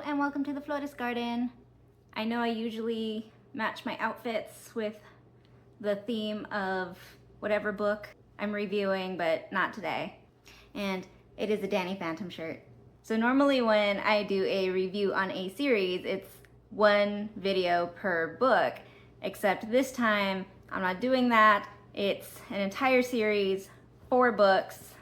and welcome to the Flotus Garden. I know I usually match my outfits with the theme of whatever book I'm reviewing, but not today. And it is a Danny Phantom shirt. So normally when I do a review on a series, it's one video per book, except this time I'm not doing that. It's an entire series, 4 books.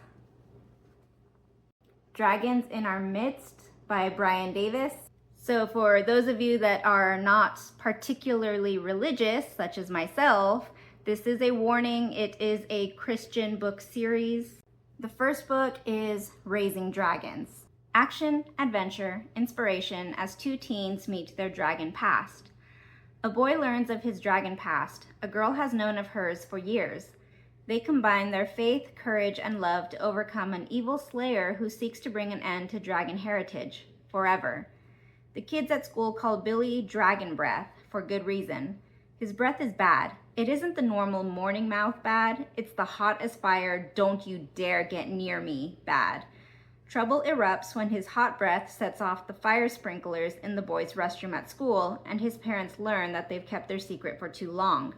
Dragons in Our Midst by Brian Davis. So for those of you that are not particularly religious, such as myself, this is a warning. It is a Christian book series. The first book is Raising Dragons. Action, adventure, inspiration as 2 teens meet their dragon past. A boy learns of his dragon past. A girl has known of hers for years. They combine their faith, courage, and love to overcome an evil slayer who seeks to bring an end to dragon heritage, forever. The kids at school call Billy Dragon Breath, for good reason. His breath is bad. It isn't the normal morning mouth bad, it's the hot as fire, don't you dare get near me bad. Trouble erupts when his hot breath sets off the fire sprinklers in the boys' restroom at school, and his parents learn that they've kept their secret for too long.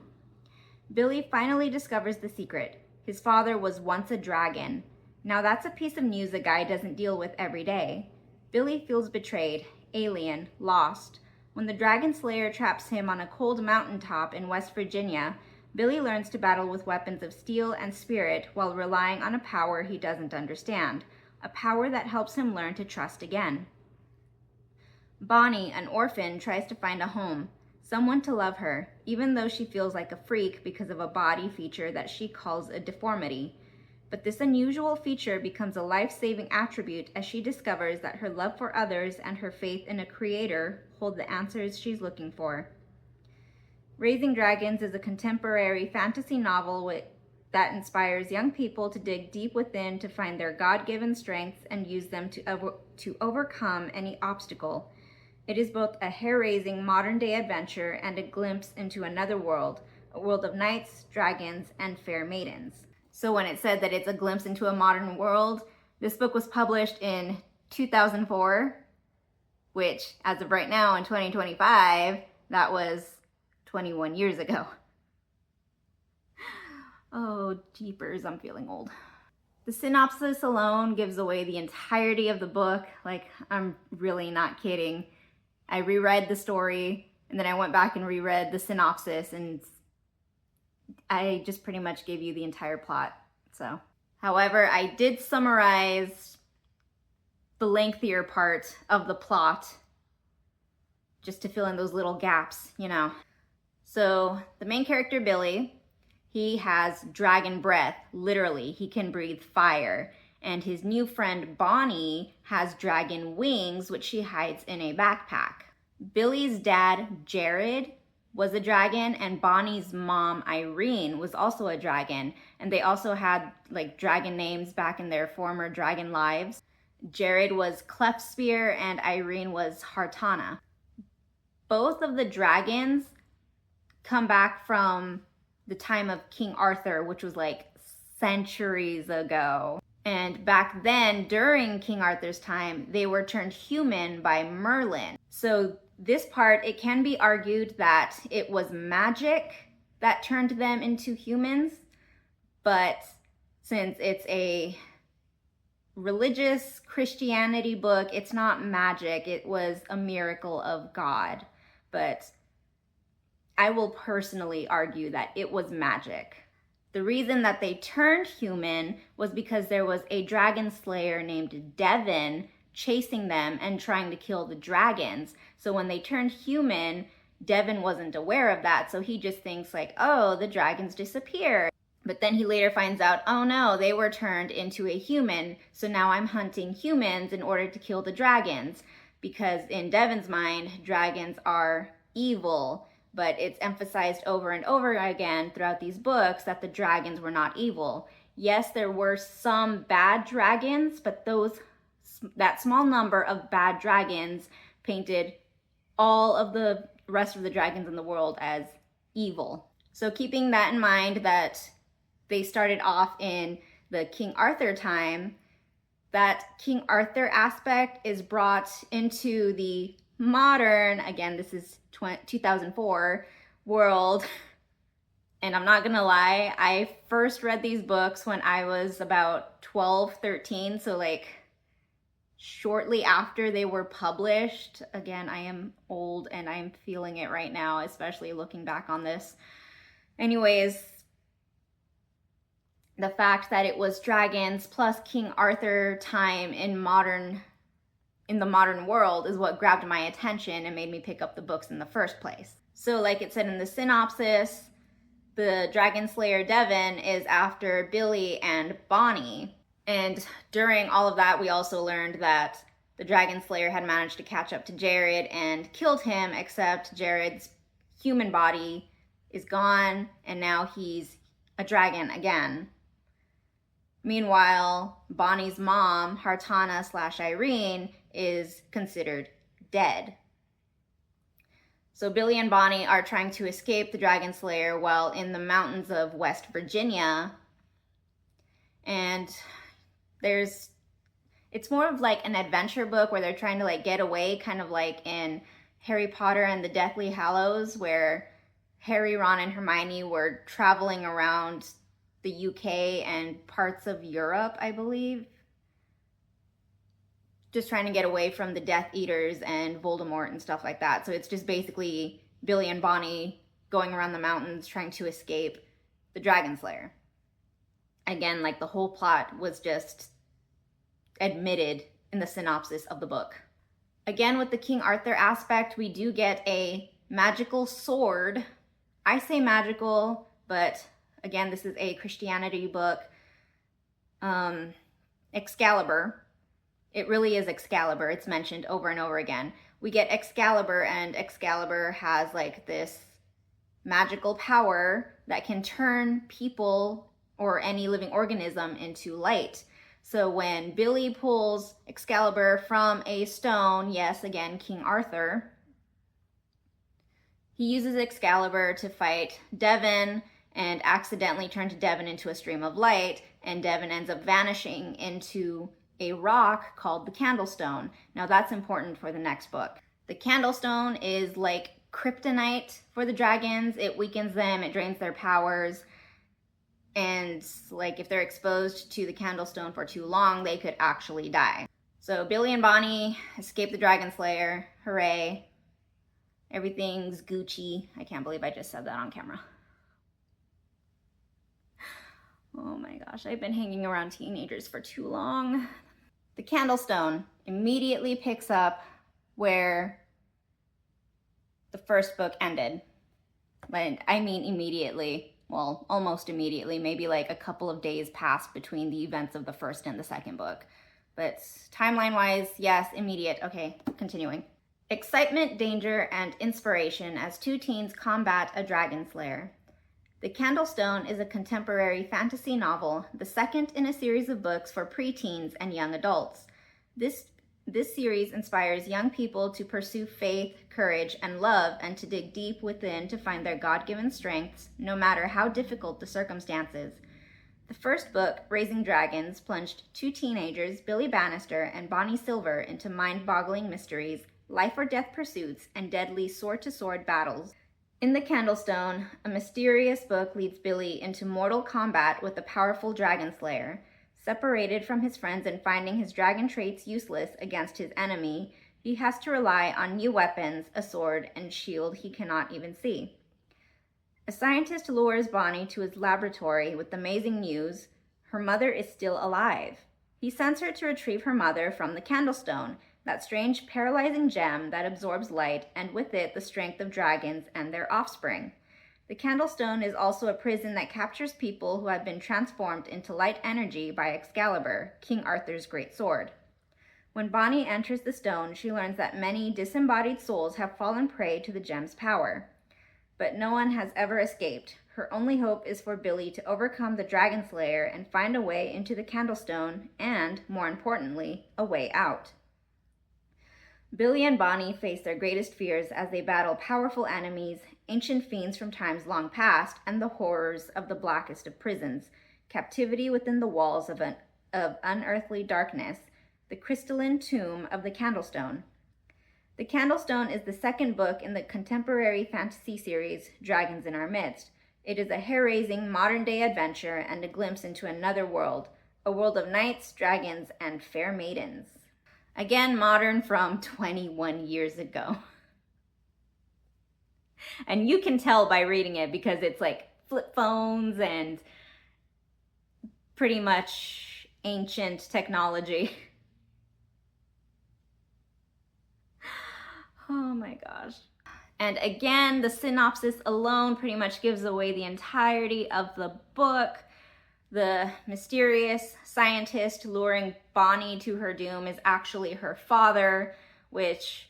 Billy finally discovers the secret. His father was once a dragon. Now that's a piece of news a guy doesn't deal with every day. Billy feels betrayed, alien, lost. When the dragon slayer traps him on a cold mountaintop in West Virginia, Billy learns to battle with weapons of steel and spirit while relying on a power he doesn't understand, a power that helps him learn to trust again. Bonnie, an orphan, tries to find a home. Someone to love her, even though she feels like a freak because of a body feature that she calls a deformity. But this unusual feature becomes a life-saving attribute as she discovers that her love for others and her faith in a creator hold the answers she's looking for. Raising Dragons is a contemporary fantasy novel that inspires young people to dig deep within to find their God-given strengths and use them to overcome any obstacle. It is both a hair-raising modern-day adventure and a glimpse into another world, a world of knights, dragons, and fair maidens. So when it said that it's a glimpse into a modern world, this book was published in 2004, which, as of right now in 2025, that was 21 years ago. Oh, jeepers, I'm feeling old. The synopsis alone gives away the entirety of the book. Like, I'm really not kidding. I reread the story, and then I went back and reread the synopsis, and I just pretty much gave you the entire plot. So, however, I did summarize the lengthier part of the plot just to fill in those little gaps, you know. So, the main character, Billy, he has dragon breath. Literally, he can breathe fire. And his new friend Bonnie has dragon wings, which she hides in a backpack. Billy's dad, Jared, was a dragon, and Bonnie's mom, Irene, was also a dragon. And they also had like dragon names back in their former dragon lives. Jared was Clefspear and Irene was Hartana. Both of the dragons come back from the time of King Arthur, which was like centuries ago. And back then, during King Arthur's time, they were turned human by Merlin. So this part, it can be argued that it was magic that turned them into humans. But since it's a religious Christianity book, it's not magic. It was a miracle of God. But I will personally argue that it was magic. The reason that they turned human was because there was a dragon slayer named Devin chasing them and trying to kill the dragons. So when they turned human, Devin wasn't aware of that. So he just thinks like, oh, the dragons disappeared. But then he later finds out, oh no, they were turned into a human. So now I'm hunting humans in order to kill the dragons. Because in Devin's mind, dragons are evil. But it's emphasized over and over again throughout these books that the dragons were not evil. Yes, there were some bad dragons, but that small number of bad dragons painted all of the rest of the dragons in the world as evil. So keeping that in mind, that they started off in the King Arthur time, that King Arthur aspect is brought into the modern, again, this is 2004 world. And I'm not gonna lie, I first read these books when I was about 12, 13, so like shortly after they were published. Again, I am old and I'm feeling it right now, especially looking back on this. Anyways, the fact that it was dragons plus King Arthur time in the modern world is what grabbed my attention and made me pick up the books in the first place. So like it said in the synopsis, the Dragon Slayer Devon is after Billy and Bonnie. And during all of that, we also learned that the Dragon Slayer had managed to catch up to Jared and killed him, except Jared's human body is gone and now he's a dragon again. Meanwhile, Bonnie's mom, Hartana/Irene, is considered dead. So Billy and Bonnie are trying to escape the Dragon Slayer while in the mountains of West Virginia. And it's more of like an adventure book where they're trying to like get away, kind of like in Harry Potter and the Deathly Hallows, where Harry, Ron, and Hermione were traveling around the UK and parts of Europe, I believe. Just trying to get away from the Death Eaters and Voldemort and stuff like that. So it's just basically Billy and Bonnie going around the mountains trying to escape the Dragon Slayer. Again, like the whole plot was just admitted in the synopsis of the book. Again, with the King Arthur aspect, we do get a magical sword. I say magical, but again, this is a Christianity book. Excalibur. It really is Excalibur. It's mentioned over and over again. We get Excalibur, and Excalibur has like this magical power that can turn people or any living organism into light. So when Billy pulls Excalibur from a stone, yes, again, King Arthur, he uses Excalibur to fight Devon and accidentally turns Devon into a stream of light, and Devon ends up vanishing into a rock called the Candlestone. Now that's important for the next book. The Candlestone is like kryptonite for the dragons. It weakens them, it drains their powers, and like if they're exposed to the Candlestone for too long, they could actually die. So Billy and Bonnie escape the Dragon Slayer. Hooray. Everything's Gucci. I can't believe I just said that on camera. Oh my gosh, I've been hanging around teenagers for too long. The Candlestone immediately picks up where the first book ended. But I mean immediately, well, almost immediately, maybe like a couple of days passed between the events of the first and the second book. But timeline-wise, yes, immediate. Okay, continuing. Excitement, danger, and inspiration as two teens combat a dragon slayer. The Candlestone is a contemporary fantasy novel, the second in a series of books for preteens and young adults. This series inspires young people to pursue faith, courage, and love, and to dig deep within to find their God-given strengths, no matter how difficult the circumstances. The first book, Raising Dragons, plunged two teenagers, Billy Bannister and Bonnie Silver, into mind-boggling mysteries, life-or-death pursuits, and deadly sword-to-sword battles. In The Candlestone, a mysterious book leads Billy into mortal combat with a powerful dragon slayer. Separated from his friends and finding his dragon traits useless against his enemy, he has to rely on new weapons, a sword, and shield he cannot even see. A scientist lures Bonnie to his laboratory with the amazing news: her mother is still alive. He sends her to retrieve her mother from the Candlestone, that strange paralyzing gem that absorbs light, and with it the strength of dragons and their offspring. The Candlestone is also a prison that captures people who have been transformed into light energy by Excalibur, King Arthur's great sword. When Bonnie enters the stone, she learns that many disembodied souls have fallen prey to the gem's power. But no one has ever escaped. Her only hope is for Billy to overcome the Dragon Slayer and find a way into the Candlestone and, more importantly, a way out. Billy and Bonnie face their greatest fears as they battle powerful enemies, ancient fiends from times long past, and the horrors of the blackest of prisons, captivity within the walls of an of unearthly darkness, the crystalline tomb of the Candlestone. The Candlestone is the second book in the contemporary fantasy series Dragons in Our Midst. It is a hair-raising modern-day adventure and a glimpse into another world, a world of knights, dragons, and fair maidens. Again, modern from 21 years ago. And you can tell by reading it because it's like flip phones and pretty much ancient technology. Oh my gosh. And again, the synopsis alone pretty much gives away the entirety of the book. The mysterious scientist luring Bonnie to her doom is actually her father, which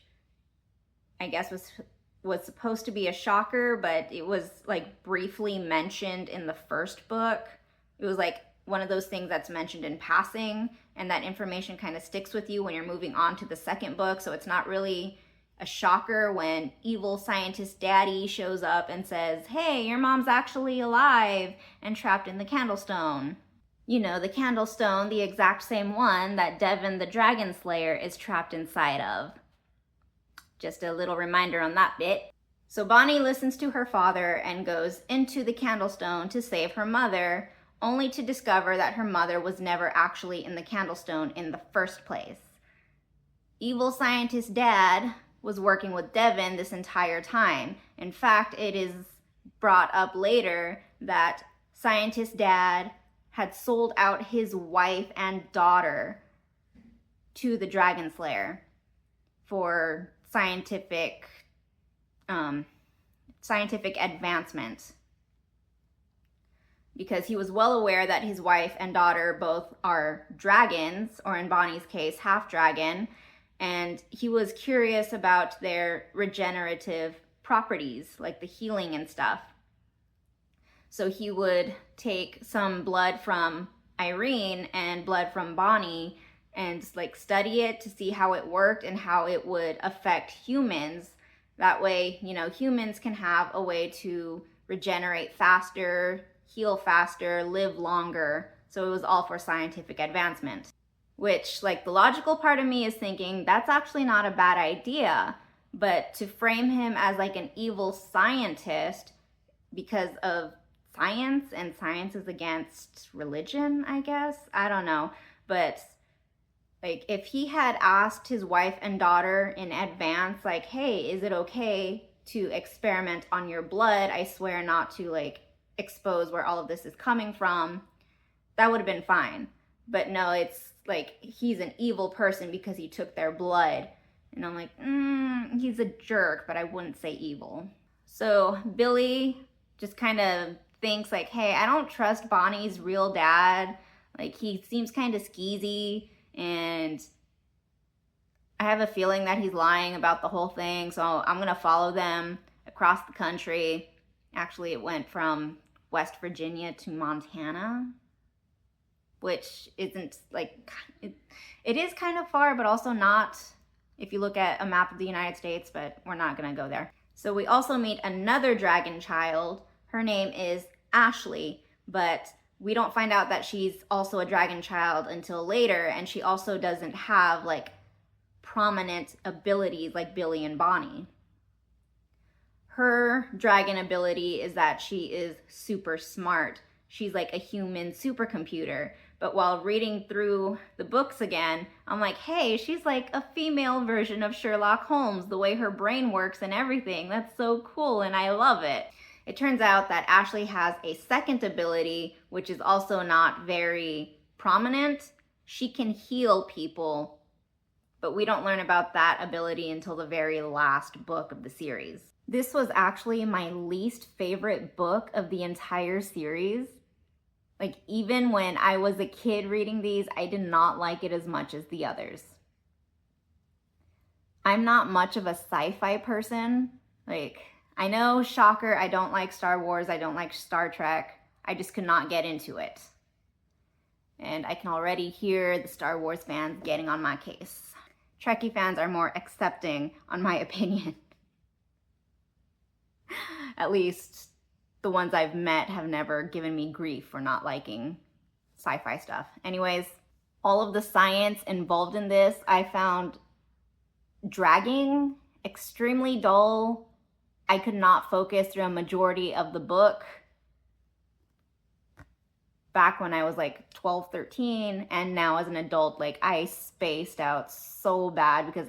I guess was supposed to be a shocker, but it was like briefly mentioned in the first book. It was like one of those things that's mentioned in passing, and that information kind of sticks with you when you're moving on to the second book, so it's not really a shocker when evil scientist daddy shows up and says, hey, your mom's actually alive and trapped in the Candlestone. You know, the Candlestone, the exact same one that Devon the Dragon Slayer is trapped inside of. Just a little reminder on that bit. So Bonnie listens to her father and goes into the Candlestone to save her mother, only to discover that her mother was never actually in the Candlestone in the first place. Evil scientist dad was working with Devon this entire time. In fact, it is brought up later that scientist dad had sold out his wife and daughter to the Dragon Slayer for scientific advancement, because he was well aware that his wife and daughter both are dragons, or in Bonnie's case, half dragon, and he was curious about their regenerative properties, like the healing and stuff. So he would take some blood from Irene and blood from Bonnie and like study it to see how it worked and how it would affect humans. That way, you know, humans can have a way to regenerate faster, heal faster, live longer. So it was all for scientific advancement. Which, like, the logical part of me is thinking that's actually not a bad idea, but to frame him as like an evil scientist because of science, and science is against religion, I guess. I don't know. But like, if he had asked his wife and daughter in advance, like, hey, is it okay to experiment on your blood? I swear not to like expose where all of this is coming from. That would have been fine. But no, it's like he's an evil person because he took their blood. And I'm like, he's a jerk, but I wouldn't say evil. So Billy just kind of thinks like, hey, I don't trust Bonnie's real dad. Like, he seems kind of skeezy, and I have a feeling that he's lying about the whole thing. So I'm going to follow them across the country. Actually, it went from West Virginia to Montana, which isn't like, it is kind of far, but also not if you look at a map of the United States, but we're not gonna go there. So we also meet another dragon child. Her name is Ashley, but we don't find out that she's also a dragon child until later, and she also doesn't have like prominent abilities like Billy and Bonnie. Her dragon ability is that she is super smart. She's like a human supercomputer. But while reading through the books again, I'm like, hey, she's like a female version of Sherlock Holmes, the way her brain works and everything. That's so cool, and I love it. It turns out that Ashley has a second ability, which is also not very prominent. She can heal people, but we don't learn about that ability until the very last book of the series. This was actually my least favorite book of the entire series. Like, even when I was a kid reading these, I did not like it as much as the others. I'm not much of a sci-fi person. Like, I know, shocker, I don't like Star Wars, I don't like Star Trek. I just could not get into it. And I can already hear the Star Wars fans getting on my case. Trekkie fans are more accepting, on my opinion. At least the ones I've met have never given me grief for not liking sci-fi stuff. Anyways, All of the science involved in this I found dragging, extremely dull. I could not focus through a majority of the book back when I was like 12, 13, and now as an adult, like I spaced out so bad because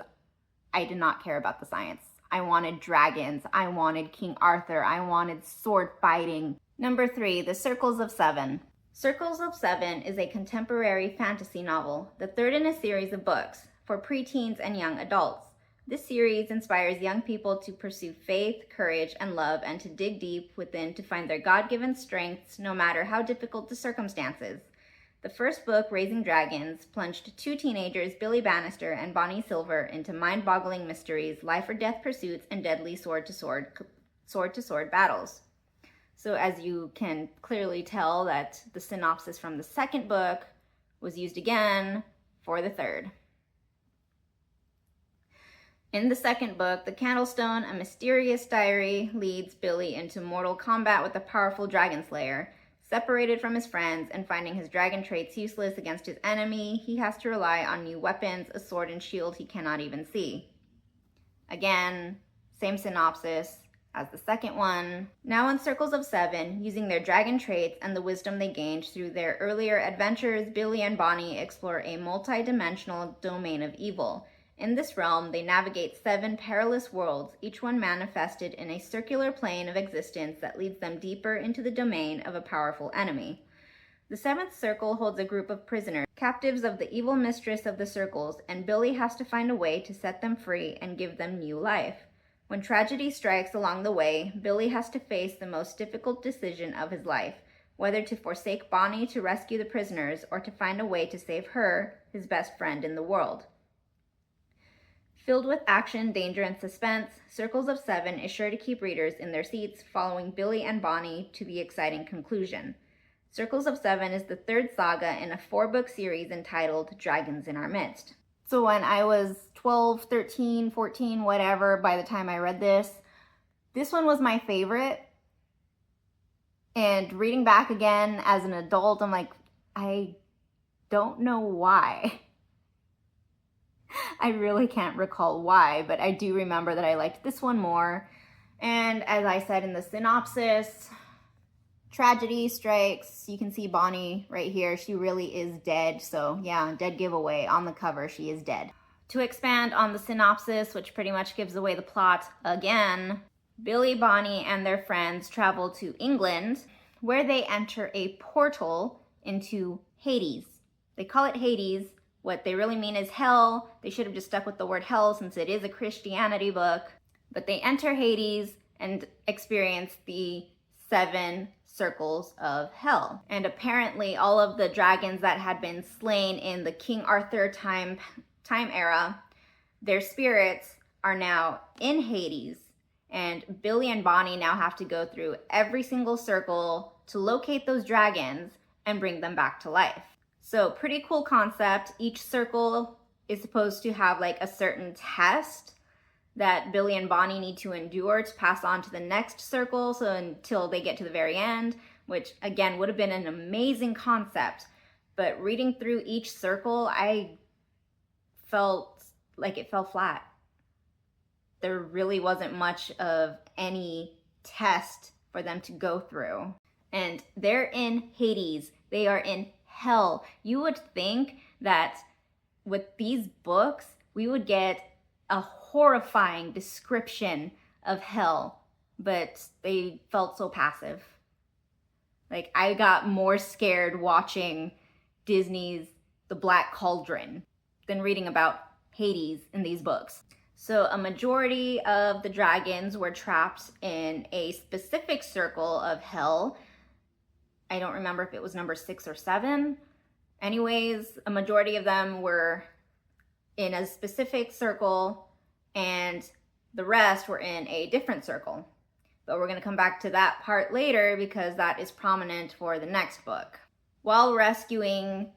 I did not care about the science. I wanted dragons, I wanted King Arthur, I wanted sword fighting. Number 3, The Circles of Seven. Circles of Seven is a contemporary fantasy novel, the third in a series of books for preteens and young adults. This series inspires young people to pursue faith, courage, and love, and to dig deep within to find their God-given strengths, no matter how difficult the circumstances. The first book, Raising Dragons, plunged 2 teenagers, Billy Bannister and Bonnie Silver, into mind-boggling mysteries, life-or-death pursuits, and deadly sword-to-sword battles. So as you can clearly tell, that the synopsis from the second book was used again for the third. In the second book, The Candlestone, a mysterious diary leads Billy into mortal combat with a powerful dragon slayer. Separated from his friends and finding his dragon traits useless against his enemy, he has to rely on new weapons, a sword and shield he cannot even see. Again, same synopsis as the second one. Now in Circles of Seven, using their dragon traits and the wisdom they gained through their earlier adventures, Billy and Bonnie explore a multi-dimensional domain of evil. In this realm, they navigate 7 perilous worlds, each one manifested in a circular plane of existence that leads them deeper into the domain of a powerful enemy. The 7th circle holds a group of prisoners, captives of the evil mistress of the circles, and Billy has to find a way to set them free and give them new life. When tragedy strikes along the way, Billy has to face the most difficult decision of his life, whether to forsake Bonnie to rescue the prisoners or to find a way to save her, his best friend in the world. Filled with action, danger, and suspense, Circles of Seven is sure to keep readers in their seats, following Billy and Bonnie to the exciting conclusion. Circles of Seven is the 3rd saga in a 4-book series entitled Dragons in Our Midst. So when I was 12, 13, 14, whatever, by the time I read this one was my favorite. And reading back again as an adult, I'm like, I don't know why. I really can't recall why, but I do remember that I liked this one more. And as I said in the synopsis, tragedy strikes. You can see Bonnie right here. She really is dead. So yeah, dead giveaway. On the cover, she is dead. To expand on the synopsis, which pretty much gives away the plot again, Billy, Bonnie, and their friends travel to England, where they enter a portal into Hades. They call it Hades. What they really mean is hell. They should have just stuck with the word hell since it is a Christianity book. But they enter Hades and experience the 7 circles of hell. And apparently all of the dragons that had been slain in the King Arthur time era, their spirits are now in Hades. And Billy and Bonnie now have to go through every single circle to locate those dragons and bring them back to life. So pretty cool concept. Each circle is supposed to have like a certain test that Billy and Bonnie need to endure to pass on to the next circle, so until they get to the very end, which again would have been an amazing concept. But reading through each circle, I felt like it fell flat. There really wasn't much of any test for them to go through. And they're in Hades. They are in hell. You would think that with these books, we would get a horrifying description of hell, but they felt so passive. Like, I got more scared watching Disney's The Black Cauldron than reading about Hades in these books. So a majority of the dragons were trapped in a specific circle of hell. I don't remember if it was number 6 or 7. Anyways, a majority of them were in a specific circle and the rest were in a different circle. But we're going to come back to that part later because that is prominent for the next book. While rescuing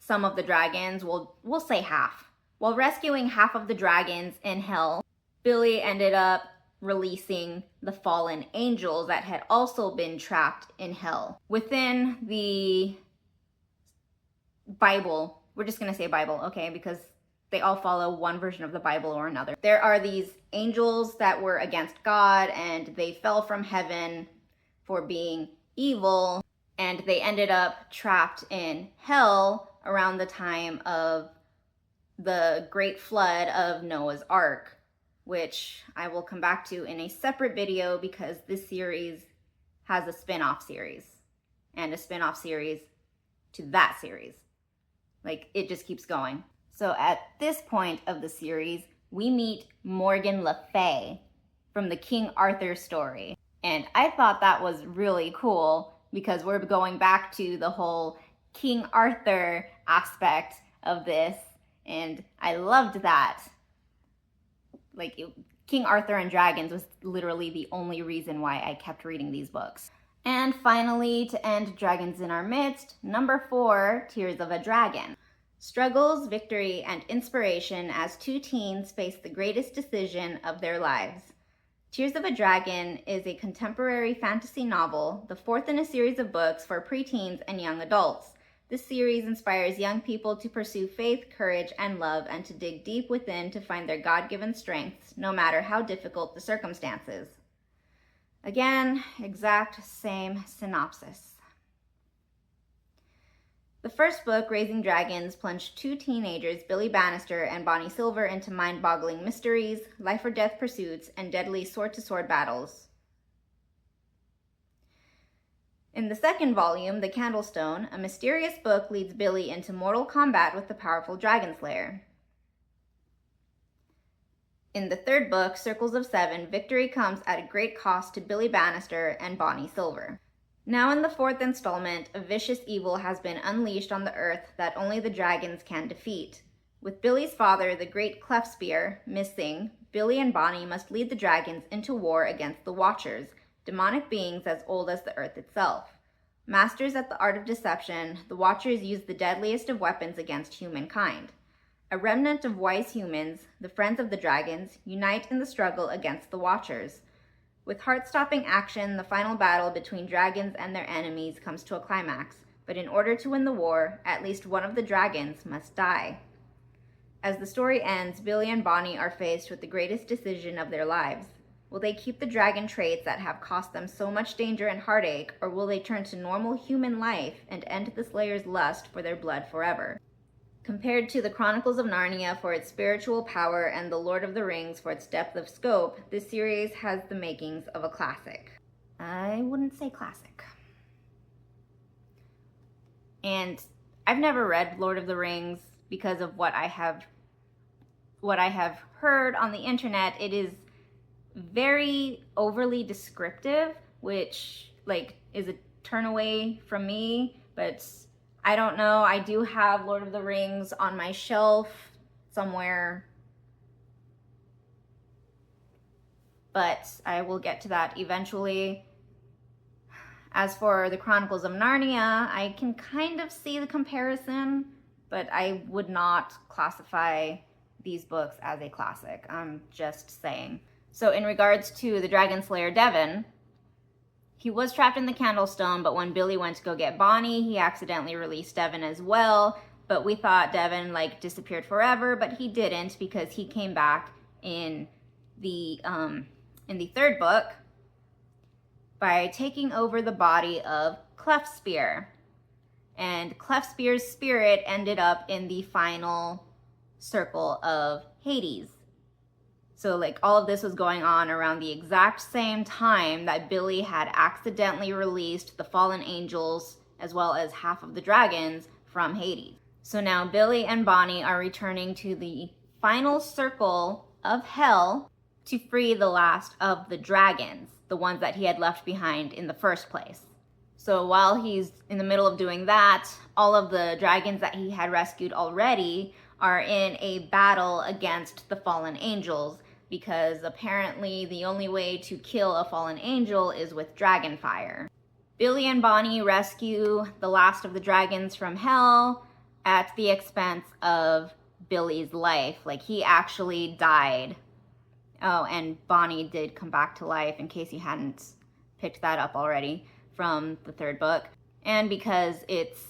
some of the dragons, we'll say half. While rescuing half of the dragons in hell, Billy ended up releasing the fallen angels that had also been trapped in hell. Within the Bible. We're just gonna say Bible, okay? Because they all follow one version of the Bible or another. There are these angels that were against God, and they fell from heaven for being evil, and they ended up trapped in hell around the time of the great flood of Noah's Ark, which I will come back to in a separate video because this series has a spin-off series and a spin-off series to that series. Like, it just keeps going. So at this point of the series, we meet Morgan Le Fay from the King Arthur story. And I thought that was really cool because we're going back to the whole King Arthur aspect of this. And I loved that. Like, King Arthur and Dragons was literally the only reason why I kept reading these books. And finally, to end Dragons in Our Midst, number 4, Tears of a Dragon. Struggles, victory, and inspiration as two teens face the greatest decision of their lives. Tears of a Dragon is a contemporary fantasy novel, the 4th in a series of books for preteens and young adults. This series inspires young people to pursue faith, courage, and love, and to dig deep within to find their God-given strengths, no matter how difficult the circumstances. Again, exact same synopsis. The first book, Raising Dragons, plunged two teenagers, Billy Bannister and Bonnie Silver, into mind-boggling mysteries, life-or-death pursuits, and deadly sword-to-sword battles. In the second volume, The Candlestone, a mysterious book leads Billy into mortal combat with the powerful Dragon Slayer. In the third book, Circles of Seven, victory comes at a great cost to Billy Bannister and Bonnie Silver. Now in the 4th installment, a vicious evil has been unleashed on the earth that only the dragons can defeat. With Billy's father, the great Clefspear, missing, Billy and Bonnie must lead the dragons into war against the Watchers, demonic beings as old as the earth itself. Masters at the art of deception, the Watchers use the deadliest of weapons against humankind. A remnant of wise humans, the friends of the dragons, unite in the struggle against the Watchers. With heart-stopping action, the final battle between dragons and their enemies comes to a climax, but in order to win the war, at least one of the dragons must die. As the story ends, Billy and Bonnie are faced with the greatest decision of their lives. Will they keep the dragon traits that have cost them so much danger and heartache, or will they turn to normal human life and end the Slayer's lust for their blood forever? Compared to the Chronicles of Narnia for its spiritual power and The Lord of the Rings for its depth of scope, this series has the makings of a classic. I wouldn't say classic. And I've never read Lord of the Rings because of what I have heard on the internet. It is very overly descriptive, which is a turn away from me, but I don't know. I do have Lord of the Rings on my shelf somewhere, but I will get to that eventually. As for the Chronicles of Narnia, I can kind of see the comparison, but I would not classify these books as a classic. I'm just saying. So in regards to the Dragon Slayer Devon, he was trapped in the Candlestone, but when Billy went to go get Bonnie, he accidentally released Devon as well. But we thought Devon disappeared forever, but he didn't, because he came back in the third book by taking over the body of Clefspear. And Clefspear's spirit ended up in the final circle of Hades. So all of this was going on around the exact same time that Billy had accidentally released the fallen angels as well as half of the dragons from Hades. So now Billy and Bonnie are returning to the final circle of hell to free the last of the dragons, the ones that he had left behind in the first place. So while he's in the middle of doing that, all of the dragons that he had rescued already are in a battle against the fallen angels, because apparently the only way to kill a fallen angel is with dragon fire. Billy and Bonnie rescue the last of the dragons from hell at the expense of Billy's life. He actually died. Oh, and Bonnie did come back to life, in case you hadn't picked that up already from the third book. And because it's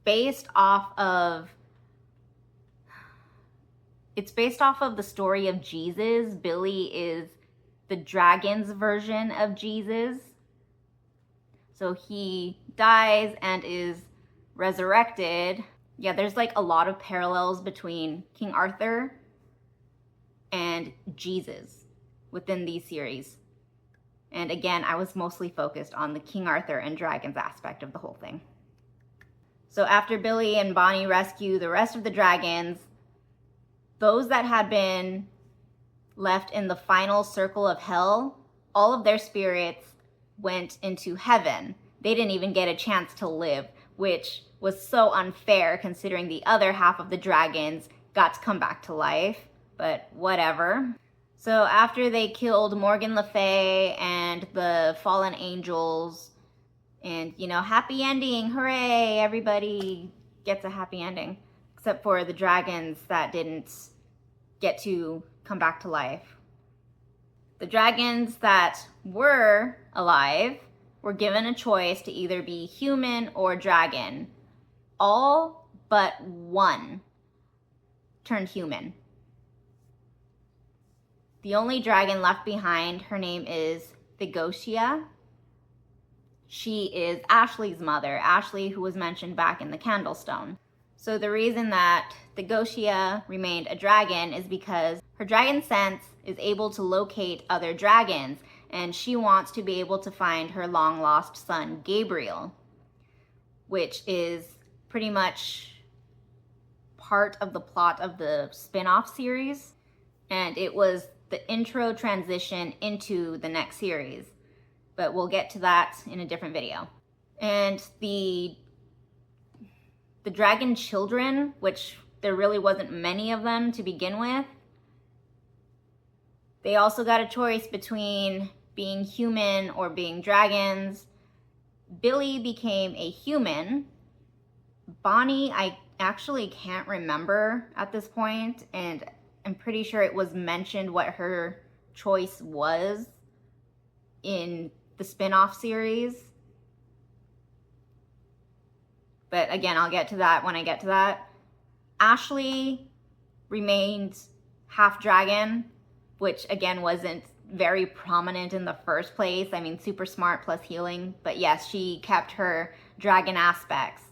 based off of the story of Jesus. Billy is the dragon's version of Jesus. So he dies and is resurrected. Yeah, there's like a lot of parallels between King Arthur and Jesus within these series. And again, I was mostly focused on the King Arthur and dragons aspect of the whole thing. So after Billy and Bonnie rescue the rest of the dragons, those that had been left in the final circle of hell, all of their spirits went into heaven. They didn't even get a chance to live, which was so unfair considering the other half of the dragons got to come back to life, but whatever. So after they killed Morgan Le Fay and the fallen angels, and happy ending, hooray, everybody gets a happy ending, except for the dragons that didn't get to come back to life. The dragons that were alive were given a choice to either be human or dragon. All but one turned human. The only dragon left behind, her name is Thegosia. She is Ashley's mother, Ashley, who was mentioned back in the Candlestone. So the reason that Thegosia remained a dragon is because her dragon sense is able to locate other dragons, and she wants to be able to find her long-lost son, Gabriel, which is pretty much part of the plot of the spin-off series, and it was the intro transition into the next series, but we'll get to that in a different video. And the dragon children, which there really wasn't many of them to begin with, they also got a choice between being human or being dragons. Billy became a human. Bonnie, I actually can't remember at this point, and I'm pretty sure it was mentioned what her choice was in the spin-off series. But again, I'll get to that when I get to that. Ashley remained half dragon, which again wasn't very prominent in the first place. I mean, super smart plus healing. But yes, she kept her dragon aspects.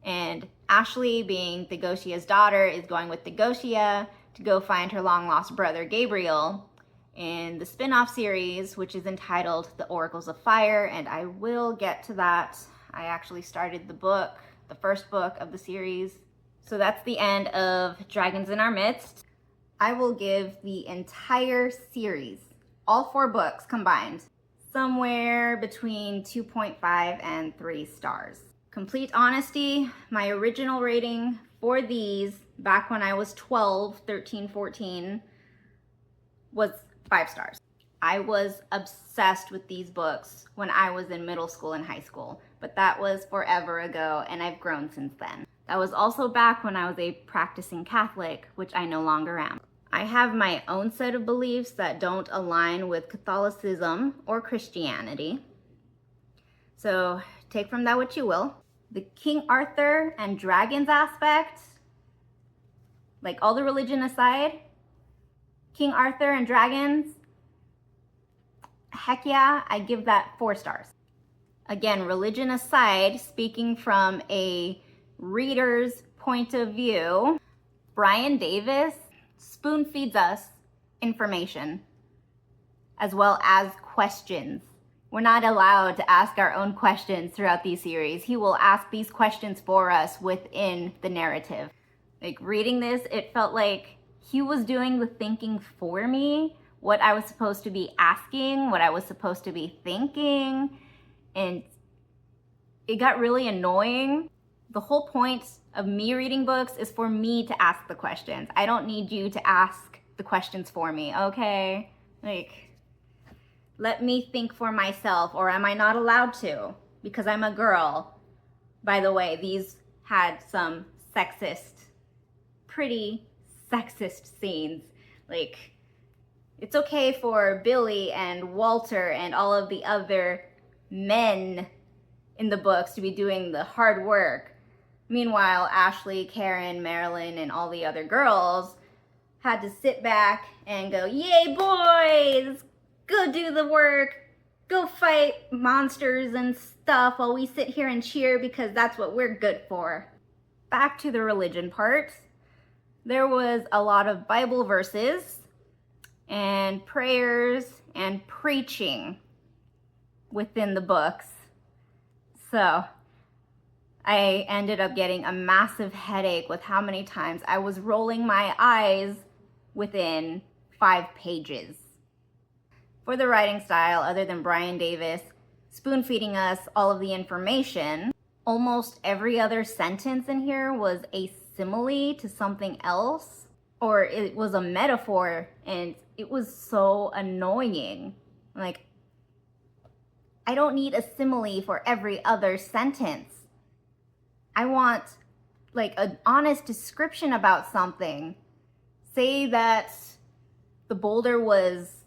And Ashley, being Thegosia's daughter, is going with Thegosia to go find her long-lost brother, Gabriel, in the spin-off series, which is entitled The Oracles of Fire, and I will get to that. I actually started the book, the first book of the series. So that's the end of Dragons in Our Midst. I will give the entire series, all 4 books combined, somewhere between 2.5 and 3 stars. Complete honesty, my original rating for these back when I was 12, 13, 14 was 5 stars. I was obsessed with these books when I was in middle school and high school, but that was forever ago, and I've grown since then. That was also back when I was a practicing Catholic, which I no longer am. I have my own set of beliefs that don't align with Catholicism or Christianity. So take from that what you will. The King Arthur and dragons aspect, like all the religion aside, King Arthur and dragons, heck yeah, I give that 4 stars. Again, religion aside, speaking from a reader's point of view, Brian Davis spoon feeds us information as well as questions. We're not allowed to ask our own questions throughout these series. He will ask these questions for us within the narrative. Like reading this, it felt like he was doing the thinking for me, what I was supposed to be asking, what I was supposed to be thinking, and it got really annoying. The whole point of me reading books is for me to ask the questions. I don't need you to ask the questions for me, okay? Like, let me think for myself, or am I not allowed to? Because I'm a girl. By the way, these had some pretty sexist scenes. Like, it's okay for Billy and Walter and all of the other men in the books to be doing the hard work, Meanwhile, Ashley, Karen, Marilyn, and all the other girls had to sit back and go, yay boys, go do the work, go fight monsters and stuff while we sit here and cheer because that's what we're good for. Back to the religion part. There was a lot of Bible verses and prayers and preaching within the books. So I ended up getting a massive headache with how many times I was rolling my eyes within 5 pages. For the writing style, other than Brian Davis spoon feeding us all of the information, almost every other sentence in here was a simile to something else, or it was a metaphor, and it was so annoying. Like, I don't need a simile for every other sentence. I want like an honest description about something. Say that the boulder was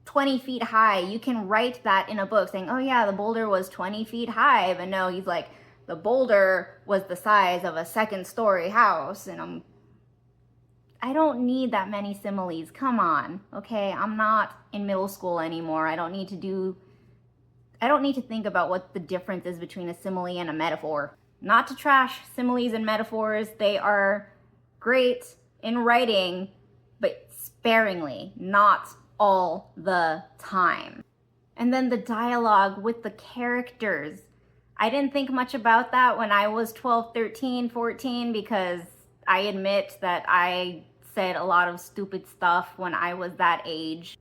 20 feet high. You can write that in a book saying, oh yeah, the boulder was 20 feet high. But no, he's like, the boulder was the size of a 2nd-story house. And I don't need that many similes. Come on, okay? I'm not in middle school anymore. I don't need to think about what the difference is between a simile and a metaphor. Not to trash similes and metaphors. They are great in writing, but sparingly, not all the time. And then the dialogue with the characters. I didn't think much about that when I was 12, 13, 14, because I admit that I said a lot of stupid stuff when I was that age.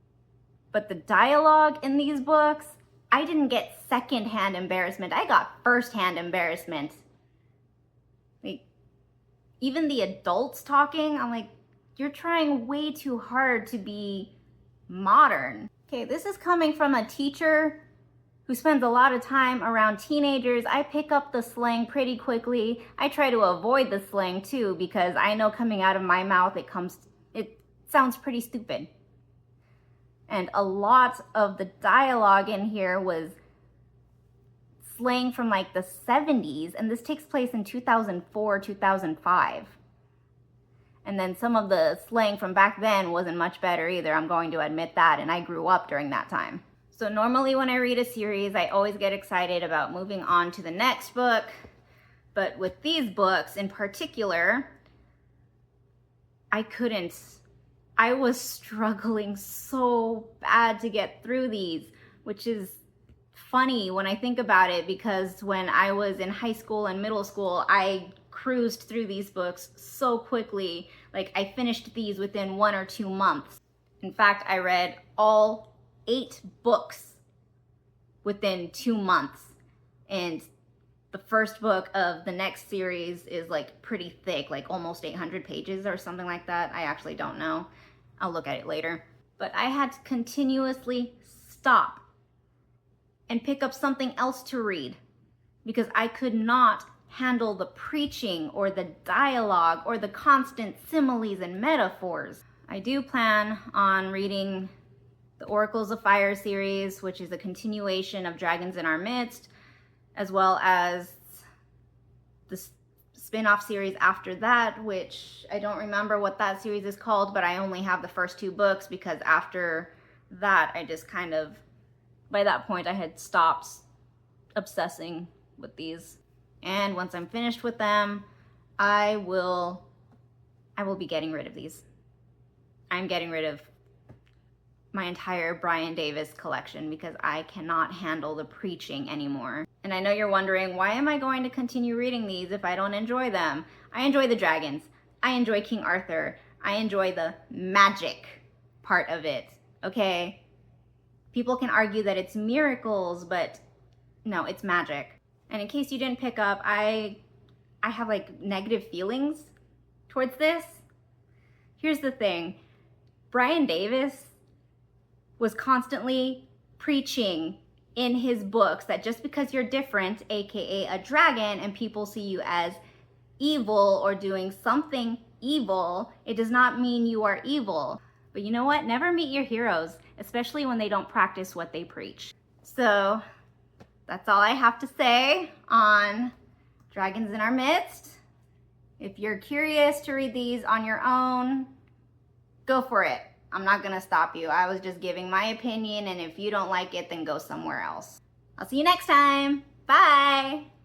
But the dialogue in these books, I didn't get secondhand embarrassment. I got firsthand embarrassment. Like, even the adults talking, I'm like, you're trying way too hard to be modern. Okay, this is coming from a teacher who spends a lot of time around teenagers. I pick up the slang pretty quickly. I try to avoid the slang too, because I know coming out of my mouth, it sounds pretty stupid. And a lot of the dialogue in here was slang from like the 70s, and this takes place in 2004, 2005. And then some of the slang from back then wasn't much better either, I'm going to admit that, and I grew up during that time. So normally when I read a series, I always get excited about moving on to the next book, but with these books in particular, I couldn't. I was struggling so bad to get through these, which is funny when I think about it, because when I was in high school and middle school, I cruised through these books so quickly. Like, I finished these within 1 or 2 months. In fact, I read all 8 books within 2 months. And the first book of the next series is like pretty thick, like almost 800 pages or something like that. I actually don't know. I'll look at it later. But I had to continuously stop and pick up something else to read because I could not handle the preaching or the dialogue or the constant similes and metaphors. I do plan on reading the Oracles of Fire series, which is a continuation of Dragons in Our Midst, as well as the spin-off series after that, which I don't remember what that series is called, but I only have the first 2 books because after that, I just kind of, by that point, I had stopped obsessing with these. And once I'm finished with them, I will be getting rid of these. I'm getting rid of my entire Brian Davis collection because I cannot handle the preaching anymore. And I know you're wondering, why am I going to continue reading these if I don't enjoy them? I enjoy the dragons. I enjoy King Arthur. I enjoy the magic part of it, okay? People can argue that it's miracles, but no, it's magic. And in case you didn't pick up, I have like negative feelings towards this. Here's the thing. Brian Davis was constantly preaching in his books that just because you're different, aka a dragon, and people see you as evil or doing something evil, it does not mean you are evil. But you know what? Never meet your heroes, especially when they don't practice what they preach. So that's all I have to say on Dragons in Our Midst. If you're curious to read these on your own, go for it. I'm not gonna stop you. I was just giving my opinion, and if you don't like it, then go somewhere else. I'll see you next time. Bye.